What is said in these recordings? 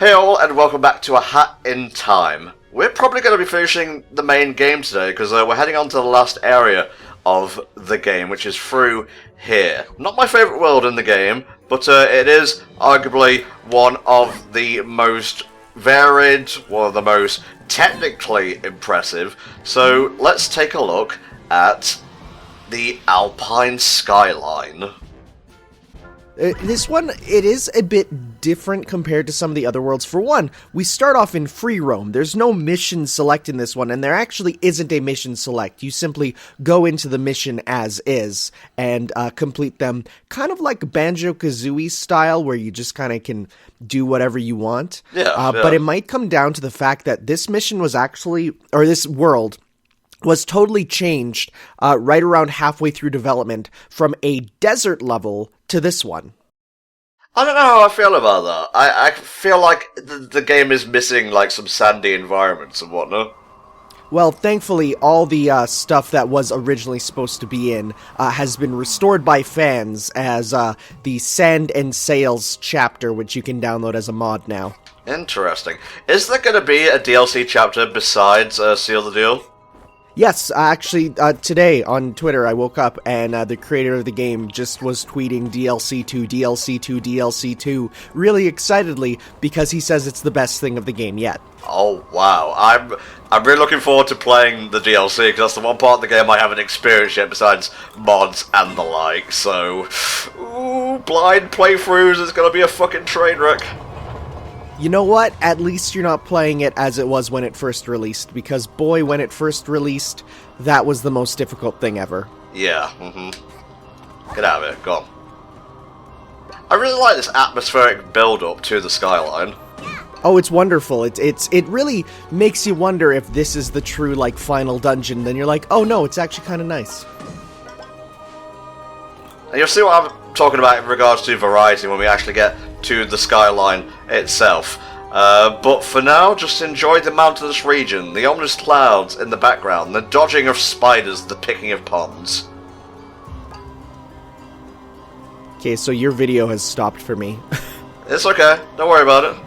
Hey all, and welcome back to A Hat in Time. We're probably going to be finishing the main game today, because we're heading on to the last area of the game, which is through here. Not my favourite world in the game, but it is arguably one of the most varied, one of the most technically impressive. So let's take a look at the Alpine Skyline. This one, it is a bit different compared to some of the other worlds. For one, we start off in free roam. There's no mission select in this one, and there actually isn't a mission select. You simply go into the mission as is and complete them, kind of like Banjo-Kazooie style, where you just kind of can do whatever you want. Yeah. But it might come down to the fact that this mission was actually, or this world, was totally changed right around halfway through development from a desert level to this one. I don't know how I feel about that. I feel like the game is missing like some sandy environments and whatnot. Well, thankfully, all the stuff that was originally supposed to be in has been restored by fans as the Sand and Sails chapter, which you can download as a mod now. Interesting. Is there going to be a DLC chapter besides Seal the Deal? Yes, actually, today on Twitter I woke up and the creator of the game just was tweeting DLC 2, DLC 2, DLC 2 really excitedly because he says it's the best thing of the game yet. Oh, wow. I'm really looking forward to playing the DLC because that's the one part of the game I haven't experienced yet besides mods and the like, so... Ooh, blind playthroughs is going to be a fucking train wreck. You know what? At least you're not playing it as it was when it first released, because boy, when it first released, that was the most difficult thing ever. Yeah, Get out of here, go on. I really like this atmospheric build-up to the Skyline. Oh, it's wonderful. It really makes you wonder if this is the true, like, final dungeon. Then you're like, oh no, it's actually kind of nice. And you'll see what I'm talking about in regards to variety when we actually get to the Skyline itself. But for now, just enjoy the mountainous region, the ominous clouds in the background, the dodging of spiders, the picking of ponds. Okay, so your video has stopped for me. It's okay, don't worry about it.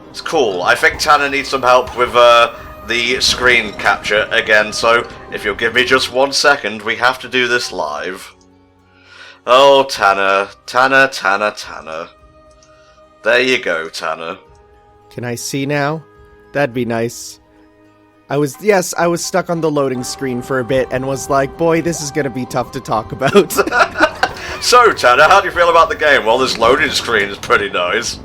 It's cool. I think Tanner needs some help with the screen capture again, so if you'll give me just 1 second, we have to do this live. Oh, Tanner. There you go, Tanner. Can I see now? That'd be nice. I was stuck on the loading screen for a bit and was like, boy, this is gonna be tough to talk about. So, Tanner, how do you feel about the game? Well, this loading screen is pretty nice.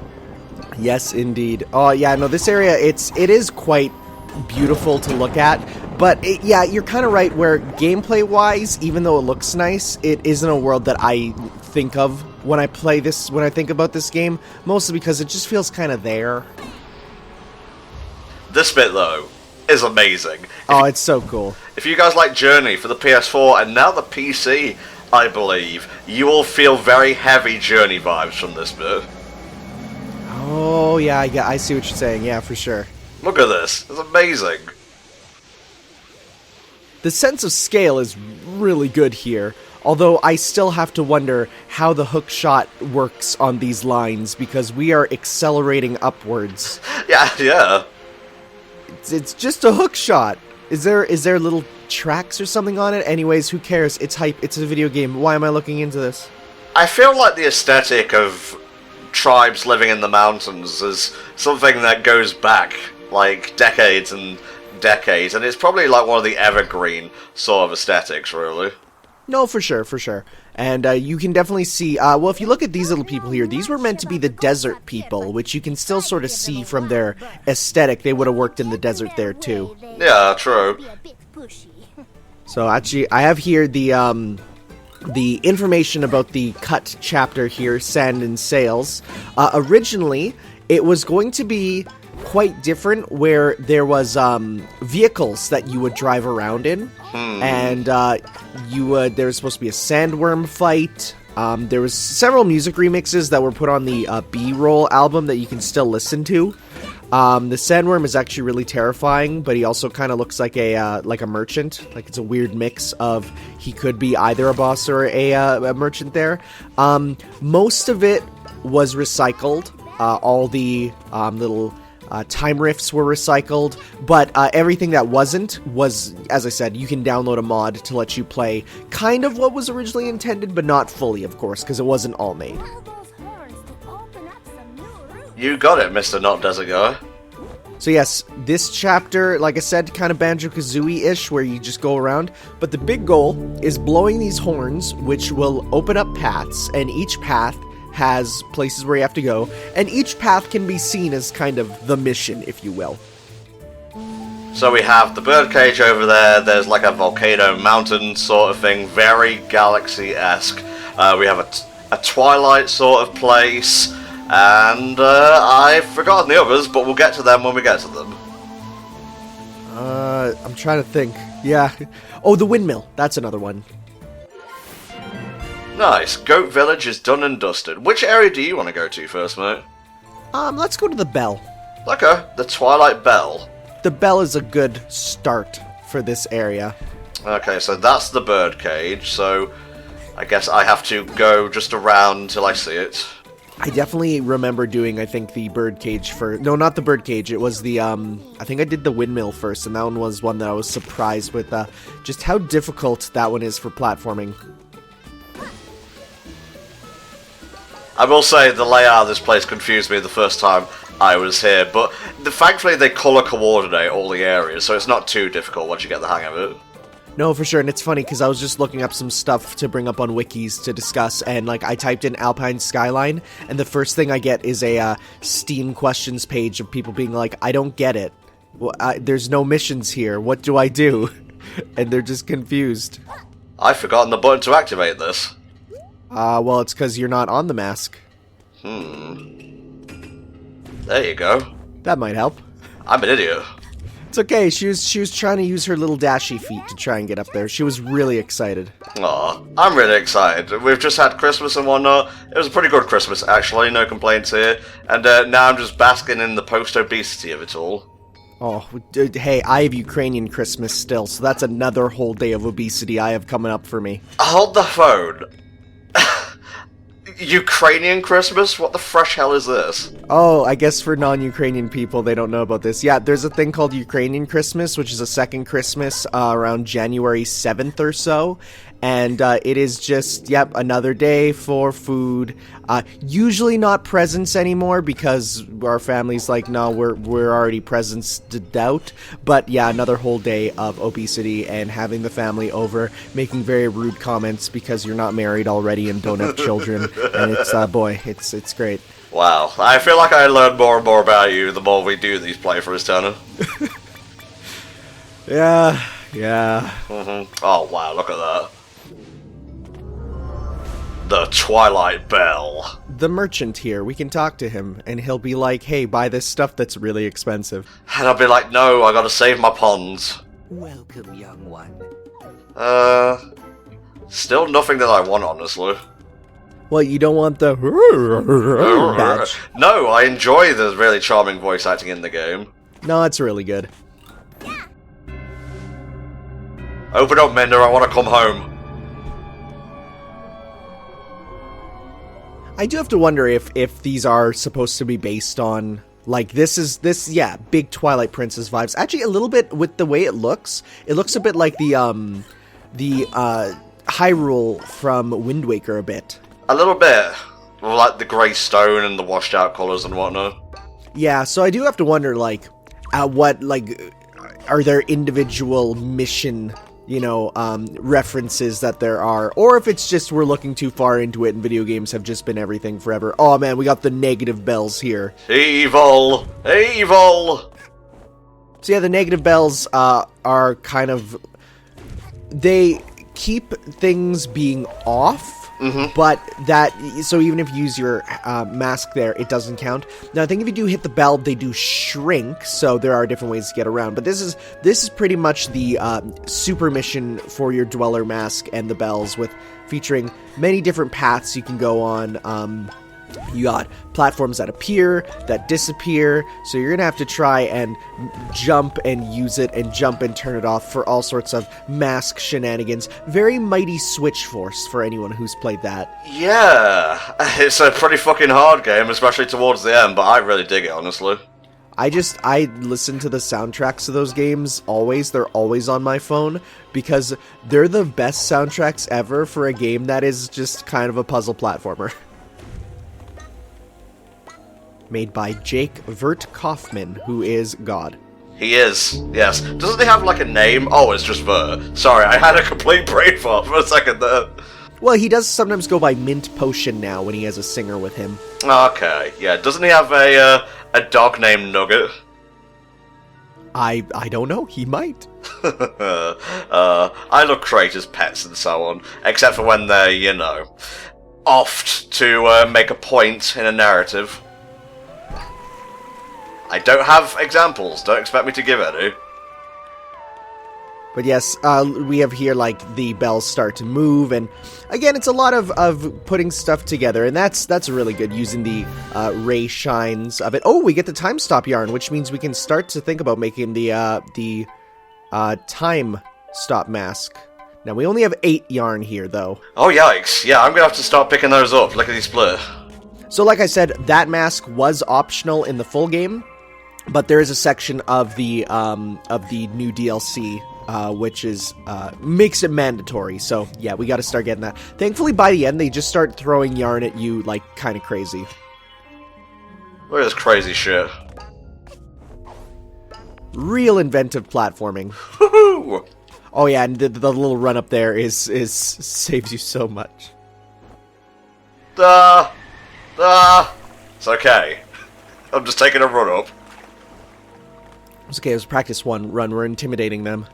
Yes, indeed. Oh, yeah, no, this area, it is quite beautiful to look at. But, yeah, you're kind of right, where gameplay-wise, even though it looks nice, it isn't a world that I think of when I play this, when I think about this game, mostly because it just feels kind of there. This bit, though, is amazing. It's so cool. If you guys like Journey for the PS4, and now the PC, I believe, you will feel very heavy Journey vibes from this bit. Oh, yeah, I see what you're saying, yeah, for sure. Look at this, it's amazing. The sense of scale is really good here, although I still have to wonder how the hook shot works on these lines, because we are accelerating upwards. Yeah. It's just a hook shot. Is there little tracks or something on it? Anyways, who cares? It's hype. It's a video game. Why am I looking into this? I feel like the aesthetic of tribes living in the mountains is something that goes back, like, decades and decades, and it's probably like one of the evergreen sort of aesthetics, really. No, for sure. And you can definitely see, well, if you look at these little people here, these were meant to be the desert people, which you can still sort of see from their aesthetic. They would have worked in the desert there, too. Yeah, true. So, actually, I have here the information about the cut chapter here, Sand and Sails. Originally, it was going to be quite different, where there was vehicles that you would drive around in, and there was supposed to be a sandworm fight. There was several music remixes that were put on the B-roll album that you can still listen to. The sandworm is actually really terrifying, but he also kind of looks like a merchant. Like, it's a weird mix of he could be either a boss or a merchant there. Most of it was recycled. all the little time rifts were recycled, but everything that wasn't was, as I said, you can download a mod to let you play kind of what was originally intended, but not fully, of course, because it wasn't all made. You got it, Mr. Not Desert Guy. So yes, this chapter, like I said, kind of Banjo-Kazooie-ish, where you just go around, but the big goal is blowing these horns, which will open up paths, and each path has places where you have to go, and each path can be seen as kind of the mission, if you will. So we have the birdcage over there, there's like a volcano mountain sort of thing, very Galaxy-esque. We have a Twilight sort of place, and I've forgotten the others, but we'll get to them when we get to them. I'm trying to think. Yeah. Oh, the windmill. That's another one. Nice. Goat Village is done and dusted. Which area do you want to go to first, mate? Let's go to the bell. Okay, the Twilight Bell. The bell is a good start for this area. Okay, so that's the birdcage, so I guess I have to go just around until I see it. I definitely remember doing, I think, the birdcage first. No, not the birdcage. It was the, I think I did the windmill first, and that one was one that I was surprised with just how difficult that one is for platforming. I will say the layout of this place confused me the first time I was here, but thankfully they colour coordinate all the areas, so it's not too difficult once you get the hang of it. No, for sure, and it's funny because I was just looking up some stuff to bring up on wikis to discuss, and like I typed in Alpine Skyline, and the first thing I get is a Steam questions page of people being like, I don't get it. Well, there's no missions here. What do I do? And they're just confused. I've forgotten the button to activate this. Well, it's because you're not on the mask. There you go. That might help. I'm an idiot. It's okay, she was trying to use her little dashy feet to try and get up there. She was really excited. Aw, I'm really excited. We've just had Christmas and whatnot. It was a pretty good Christmas, actually, no complaints here. And now I'm just basking in the post-obesity of it all. Oh, hey, I have Ukrainian Christmas still, so that's another whole day of obesity I have coming up for me. Hold the phone. Ukrainian Christmas? What the fresh hell is this? Oh, I guess for non-Ukrainian people, they don't know about this. Yeah, there's a thing called Ukrainian Christmas, which is a second Christmas around January 7th or so. And it is just, yep, another day for food. Usually not presents anymore because our family's like, no, we're already presenced out. But yeah, another whole day of obesity and having the family over, making very rude comments because you're not married already and don't have children. And it's, boy, it's great. Wow, I feel like I learn more and more about you the more we do these playthroughs, Tanner. Yeah. Oh wow, look at that. The Twilight Bell. The merchant here, we can talk to him, and he'll be like, hey, buy this stuff that's really expensive. And I'll be like, no, I gotta save my ponds. Welcome, young one. Still nothing that I want, honestly. Well, you don't want the badge. No, I enjoy the really charming voice acting in the game. No, it's really good. Open up, Minder, I want to come home. I do have to wonder if these are supposed to be based on, like, yeah, big Twilight Princess vibes. Actually, a little bit with the way it looks. It looks a bit like the Hyrule from Wind Waker a bit. A little bit. Like the grey stone and the washed out colours and whatnot. Yeah, so I do have to wonder, like, are there individual mission, references that there are, or if it's just we're looking too far into it and video games have just been everything forever. Oh man, we got the negative bells here. Evil! Evil! So yeah, the negative bells are kind of, they keep things being off, but so even if you use your mask there, it doesn't count. Now I think if you do hit the bell, they do shrink, so there are different ways to get around. But this is pretty much the super mission for your Dweller mask and the bells, with featuring many different paths you can go on. You got platforms that appear, that disappear, so you're gonna have to try and jump and use it, and jump and turn it off for all sorts of mask shenanigans. Very Mighty Switch Force for anyone who's played that. Yeah, it's a pretty fucking hard game, especially towards the end, but I really dig it, honestly. I listen to the soundtracks of those games always. They're always on my phone because they're the best soundtracks ever for a game that is just kind of a puzzle platformer. Made by Jake Vert Kaufman, who is God. He is, yes. Doesn't he have like a name? Oh, it's just Vert. Sorry, I had a complete brain fart for a second there. Well, he does sometimes go by Mint Potion now when he has a singer with him. Okay, yeah. Doesn't he have a dog named Nugget? I don't know. He might. I love creators' pets and so on, except for when they're, you know, oft to make a point in a narrative. I don't have examples. Don't expect me to give any. But yes, we have here, like, the bells start to move, and again, it's a lot of putting stuff together, and that's really good, using the ray shines of it. Oh, we get the time stop yarn, which means we can start to think about making the time stop mask. Now, we only have 8 yarn here, though. Oh, yikes. Yeah, I'm gonna have to start picking those up. Look at these split. So, like I said, that mask was optional in the full game, but there is a section of the new DLC which is makes it mandatory. So yeah, we got to start getting that. Thankfully, by the end, they just start throwing yarn at you like kind of crazy. Look at this crazy shit. Real inventive platforming. Woohoo! Oh yeah, and the little run up there is saves you so much. It's okay. I'm just taking a run up. It's okay, it was practice one run. We're intimidating them.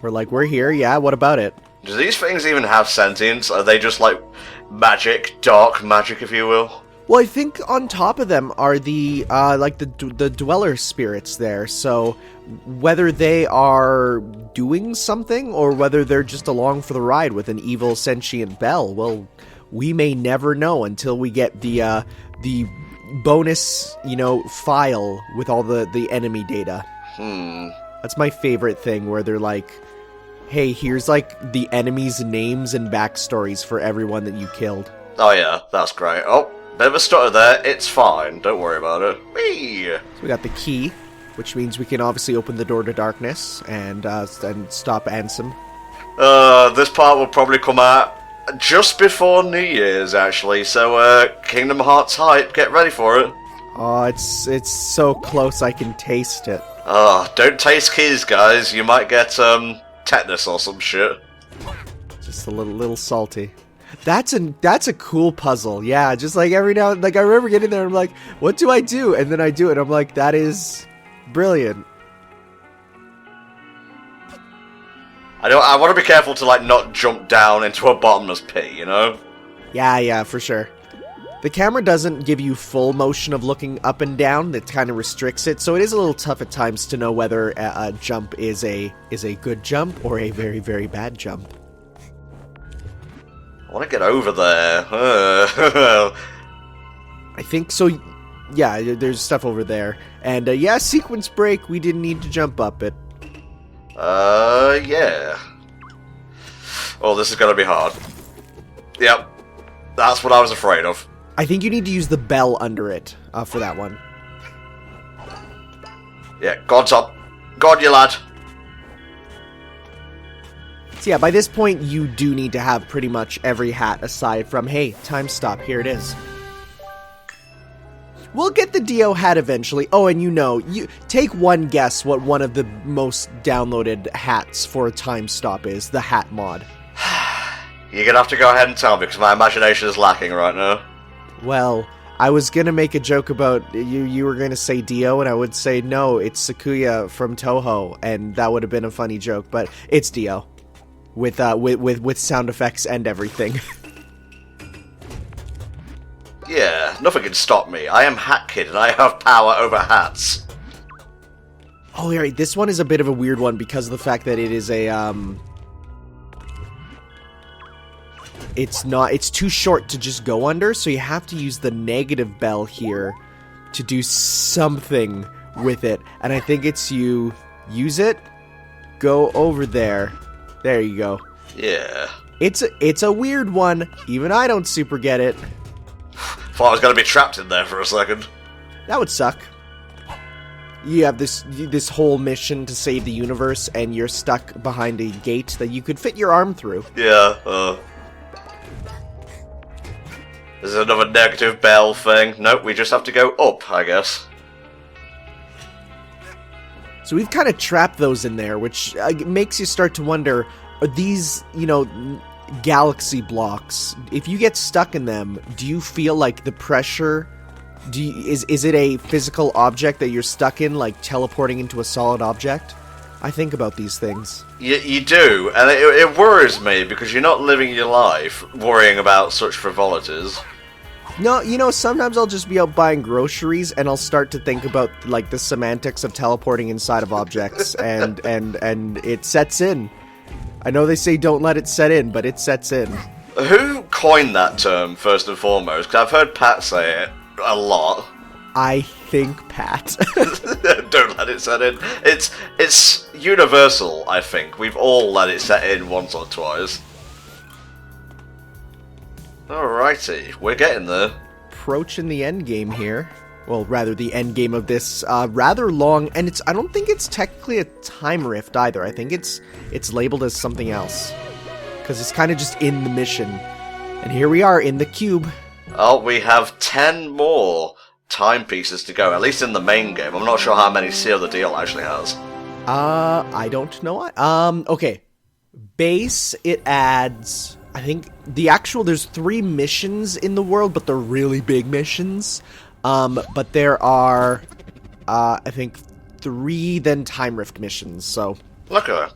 We're like, we're here, yeah, what about it? Do these things even have sentience? Are they just like magic, dark magic, if you will? Well, I think on top of them are the like the dweller spirits there. So whether they are doing something or whether they're just along for the ride with an evil sentient bell, well, we may never know until we get the bonus, file with all the enemy data. That's my favorite thing, where they're like, hey, here's like the enemies' names and backstories for everyone that you killed. Oh yeah, that's great. Oh, bit of a stutter there. It's fine. Don't worry about it. Whee! So we got the key, which means we can obviously open the door to darkness and stop Ansem. This part will probably come out just before New Year's, actually. So, Kingdom Hearts hype. Get ready for it. Oh, it's so close I can taste it. Don't taste keys, guys. You might get tetanus or some shit. Just a little salty. That's a cool puzzle. Yeah, just like every now, like I remember getting there and I'm like, what do I do? And then I do it. And I'm like, that is brilliant. I want to be careful to like not jump down into a bottomless pit, you know? Yeah, for sure. The camera doesn't give you full motion of looking up and down. It kind of restricts it, so it is a little tough at times to know whether a jump is a good jump or a very, very bad jump. I want to get over there. I think so. Yeah, there's stuff over there. And yeah, sequence break. We didn't need to jump up it. Yeah. Oh, this is gonna be hard. Yep. That's what I was afraid of. I think you need to use the bell under it for that one. Yeah, God's up. God, you lad. So yeah, by this point, you do need to have pretty much every hat aside from, hey, time stop, here it is. We'll get the Dio hat eventually. Oh, and you take one guess what one of the most downloaded hats for a time stop is, the hat mod. You're gonna have to go ahead and tell me, because my imagination is lacking right now. Well, I was gonna make a joke about, you were gonna say Dio, and I would say, no, it's Sakuya from Toho, and that would have been a funny joke, but it's Dio. With sound effects and everything. Yeah, nothing can stop me. I am Hat Kid, and I have power over hats. Oh, yeah, this one is a bit of a weird one because of the fact that it is a, it's too short to just go under, so you have to use the negative bell here to do something with it. And I think it's you use it, go over there. There you go. Yeah. It's a weird one. Even I don't super get it. Thought I was going to be trapped in there for a second. That would suck. You have this whole mission to save the universe, and you're stuck behind a gate that you could fit your arm through. Yeah, There's another negative bell thing. Nope, we just have to go up, I guess. So we've kind of trapped those in there, which makes you start to wonder, are these, galaxy blocks, if you get stuck in them, do you feel like the pressure, is it a physical object that you're stuck in, like teleporting into a solid object? I think about these things. You do, and it worries me, because you're not living your life worrying about such frivolities. No, sometimes I'll just be out buying groceries, and I'll start to think about, like, the semantics of teleporting inside of objects, and it sets in. I know they say don't let it set in, but it sets in. Who coined that term, first and foremost? Because I've heard Pat say it a lot. I think Pat. Don't let it set in. It's universal, I think. We've all let it set in once or twice. Alrighty, we're getting there. Approaching the end game here. Well, rather the end game of this rather long, and I don't think it's technically a time rift either. I think it's labeled as something else, because it's kind of just in the mission. And here we are in the cube. Oh, we have 10 more timepieces to go, at least in the main game. I'm not sure how many Seal the Deal actually has. I don't know. Okay. Base, it adds, I think, there's 3 missions in the world, but they're really big missions. But there are, I think, 3 then time rift missions, so. Look at that.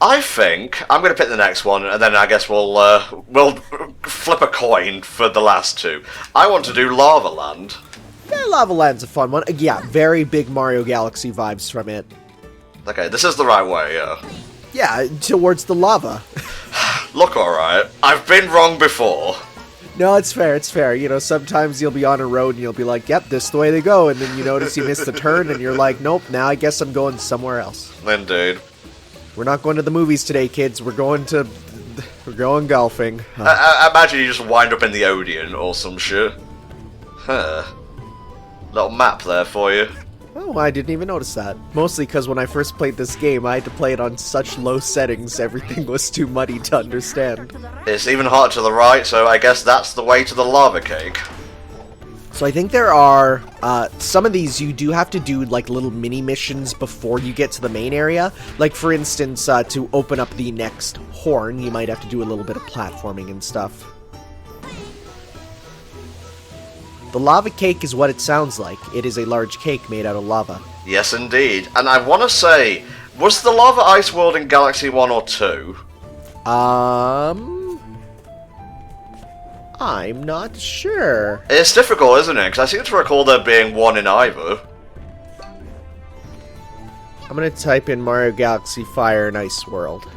I think I'm going to pick the next one, and then I guess we'll flip a coin for the last 2. I want to do Lava Land. Yeah, Lava Land's a fun one. Yeah, very big Mario Galaxy vibes from it. Okay, this is the right way, yeah. Yeah, towards the lava. Look alright. I've been wrong before. No, it's fair, sometimes you'll be on a road and you'll be like, yep, this is the way they go, and then you notice you missed the turn and you're like, nope, now I guess I'm going somewhere else. Indeed. We're not going to the movies today, kids. We're going golfing. I imagine you just wind up in the Odeon or some shit. Huh. Little map there for you. Oh, I didn't even notice that. Mostly because when I first played this game, I had to play it on such low settings, everything was too muddy to understand. It's even harder to the right, so I guess that's the way to the lava cake. So I think there are, some of these you do have to do, like, little mini-missions before you get to the main area. Like, for instance, to open up the next horn, you might have to do a little bit of platforming and stuff. The lava cake is what it sounds like. It is a large cake made out of lava. Yes, indeed. And I want to say, was the Lava Ice World in Galaxy 1 or 2? I'm not sure. It's difficult, isn't it? Because I seem to recall there being one in either. I'm gonna type in Mario Galaxy Fire and Ice World.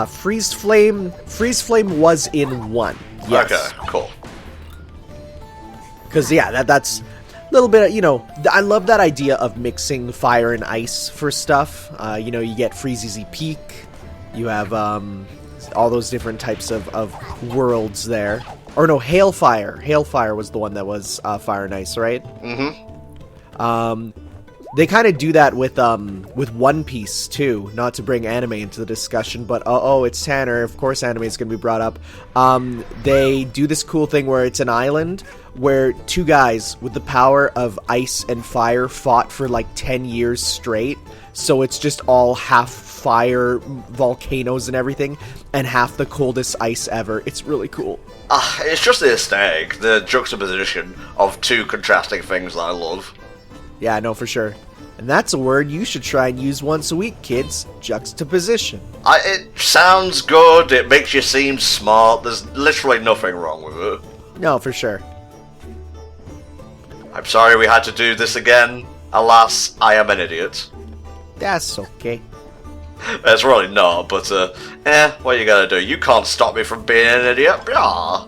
Freeze Flame was in 1. Yes. Okay, cool. Because, yeah, that's a little bit, I love that idea of mixing fire and ice for stuff. You get Freezeezy Peak, you have all those different types of worlds there. Or no, Hailfire. Hailfire was the one that was fire and ice, right? Mm-hmm. They kind of do that with One Piece, too. Not to bring anime into the discussion, but it's Tanner. Of course anime is going to be brought up. They do this cool thing where it's an island where 2 guys with the power of ice and fire fought for like 10 years straight. So it's just all half fire, volcanoes and everything, and half the coldest ice ever. It's really cool. It's just the aesthetic, the juxtaposition of 2 contrasting things that I love. Yeah, no, for sure. And that's a word you should try and use once a week, kids. Juxtaposition. It sounds good, it makes you seem smart, there's literally nothing wrong with it. No, for sure. I'm sorry we had to do this again. Alas, I am an idiot. That's okay. It's really not, but, what you gotta do? You can't stop me from being an idiot. Yeah.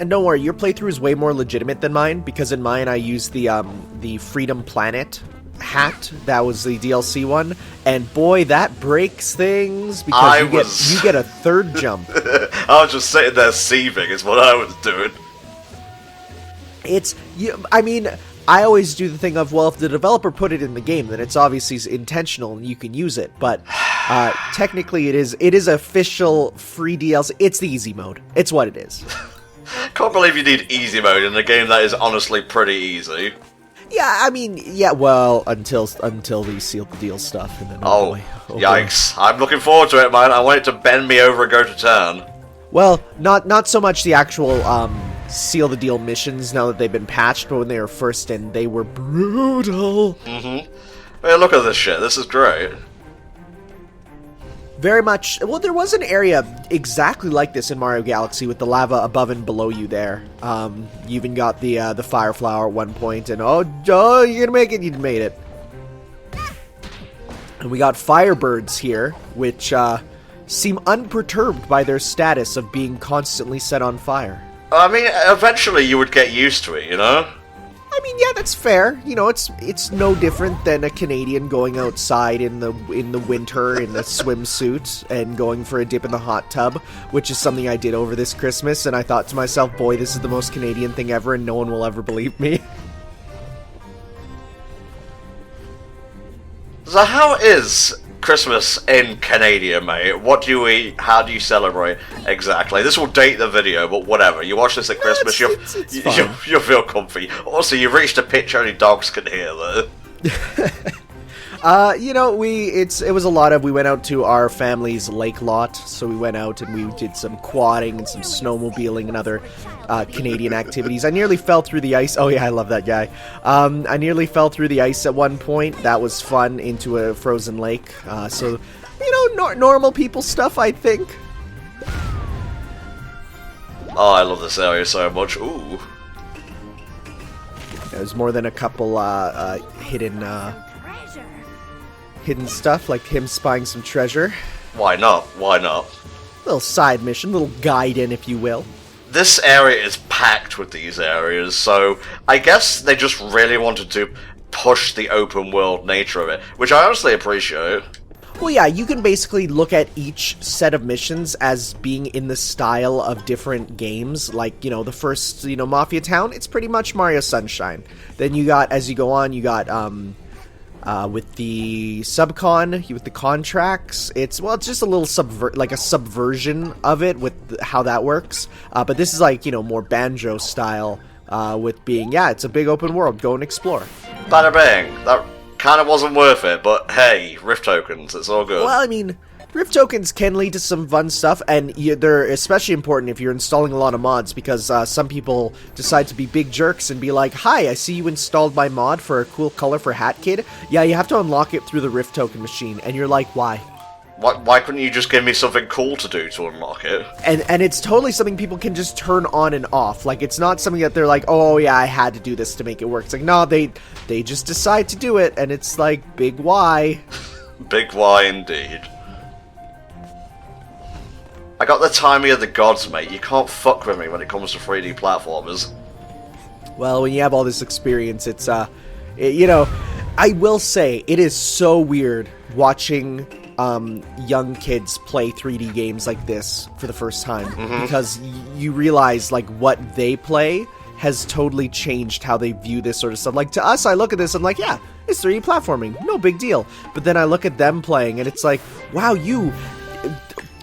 And don't worry, your playthrough is way more legitimate than mine, because in mine I used the Freedom Planet hat. That was the DLC one, and boy, that breaks things, because you get a third jump. I was just sitting there seething is what I was doing. I mean, I always do the thing of, well, if the developer put it in the game, then it's obviously intentional and you can use it, but technically it is official free DLC. It's the easy mode. It's what it is. Can't believe you need easy mode in a game that is honestly pretty easy. Yeah, I mean, yeah, well, until the sealed the deal stuff, and then oh yikes! Boy. I'm looking forward to it, man. I want it to bend me over and go to town. Well, not so much the actual seal the deal missions now that they've been patched, but when they were first in, they were brutal. Mm-hmm. Hey, look at this shit. This is great. Very much. Well, there was an area exactly like this in Mario Galaxy with the lava above and below you there. You even got the fire flower at one point, and oh, you're gonna make it. You made it. And we got firebirds here, which seem unperturbed by their status of being constantly set on fire. I mean, eventually you would get used to it, you know? I mean, yeah, that's fair. You know, it's no different than a Canadian going outside in the winter in a swimsuit and going for a dip in the hot tub, which is something I did over this Christmas, and I thought to myself, boy, this is the most Canadian thing ever, and no one will ever believe me. So how is Christmas in Canada, mate? What do you eat? How do you celebrate exactly? This will date the video, but whatever. You watch this at Christmas, you'll feel comfy. Also, you've reached a pitch only dogs can hear, though. You know, it was a lot of, we went out to our family's lake lot, so we went out and we did some quadding and some snowmobiling and other Canadian activities. I nearly fell through the ice. Oh yeah, I love that guy. I nearly fell through the ice at one point. That was fun, into a frozen lake. So, you know, normal people stuff, I think. Oh, I love this area so much. Ooh. There's more than a couple hidden stuff, like him spying some treasure. Why not? Why not? Little side mission, little guide in, if you will. This area is packed with these areas, so I guess they just really wanted to push the open world nature of it, which I honestly appreciate. Well, yeah, you can basically look at each set of missions as being in the style of different games. Like, you know, the first, Mafia Town, it's pretty much Mario Sunshine. Then you got, as you go on, you got, with the subcon, with the contracts, it's just a little subversion of it with how that works. But this is like, more Banjo style, with being, it's a big open world, go and explore. Bada bang, that kind of wasn't worth it, but hey, Rift tokens, it's all good. Well, I mean, Rift tokens can lead to some fun stuff, and they're especially important if you're installing a lot of mods, because some people decide to be big jerks and be like, hi, I see you installed my mod for a cool color for Hat Kid. Yeah, you have to unlock it through the Rift token machine, and you're like, why? Why couldn't you just give me something cool to do to unlock it? And it's totally something people can just turn on and off. Like, it's not something that they're like, oh yeah, I had to do this to make it work. It's like, no, they just decide to do it, and it's like, big why. Big why indeed. I got the timing of the gods, mate. You can't fuck with me when it comes to 3D platformers. Well, when you have all this experience, it's, I will say, it is so weird watching young kids play 3D games like this for the first time. Mm-hmm. Because you realize, like, what they play has totally changed how they view this sort of stuff. Like, to us, I look at this, I'm like, yeah, it's 3D platforming, no big deal. But then I look at them playing, and it's like, wow,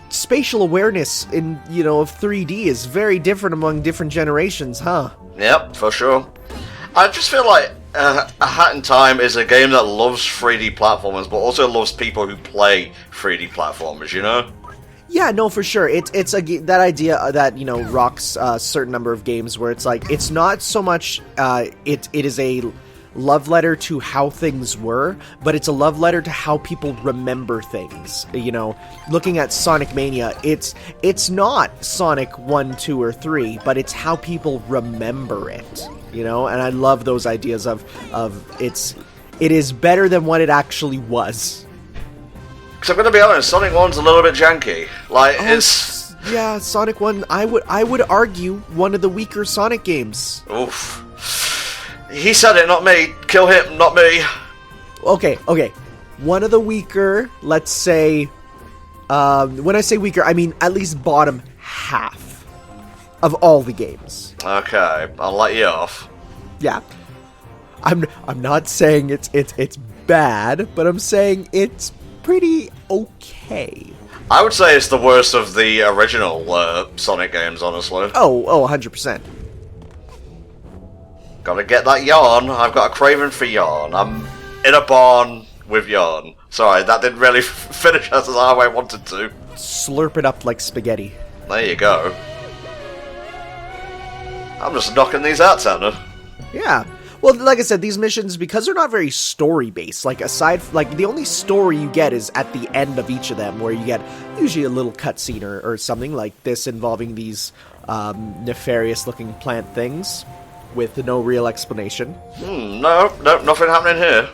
spatial awareness in, of 3D is very different among different generations, huh? Yep, for sure. I just feel like A Hat in Time is a game that loves 3D platformers, but also loves people who play 3D platformers, you know? Yeah, no, for sure. It's that idea that, rocks a certain number of games where it's like, it's not so much, it is a love letter to how things were, but it's a love letter to how people remember things. Looking at Sonic Mania, it's not Sonic 1, 2, or 3, but it's how people remember it, and I love those ideas of it is better than what it actually was. Because I'm going to be honest, Sonic 1's a little bit janky. Like, it's... Yeah, Sonic 1, I would argue one of the weaker Sonic games. Oof. He said it, not me. Kill him, not me. Okay. One of the weaker, let's say... when I say weaker, I mean at least bottom half of all the games. Okay, I'll let you off. Yeah. I'm not saying it's bad, but I'm saying it's pretty okay. I would say it's the worst of the original Sonic games, honestly. Oh, 100%. Gotta get that yarn. I've got a craving for yarn. I'm in a barn with yarn. Sorry, that didn't really finish as how I wanted to. Slurp it up like spaghetti. There you go. I'm just knocking these out, Tanner. Yeah. Well, like I said, these missions, because they're not very story-based, like, the only story you get is at the end of each of them, where you get usually a little cutscene or something like this involving these nefarious-looking plant things with no real explanation. No, nothing happening here.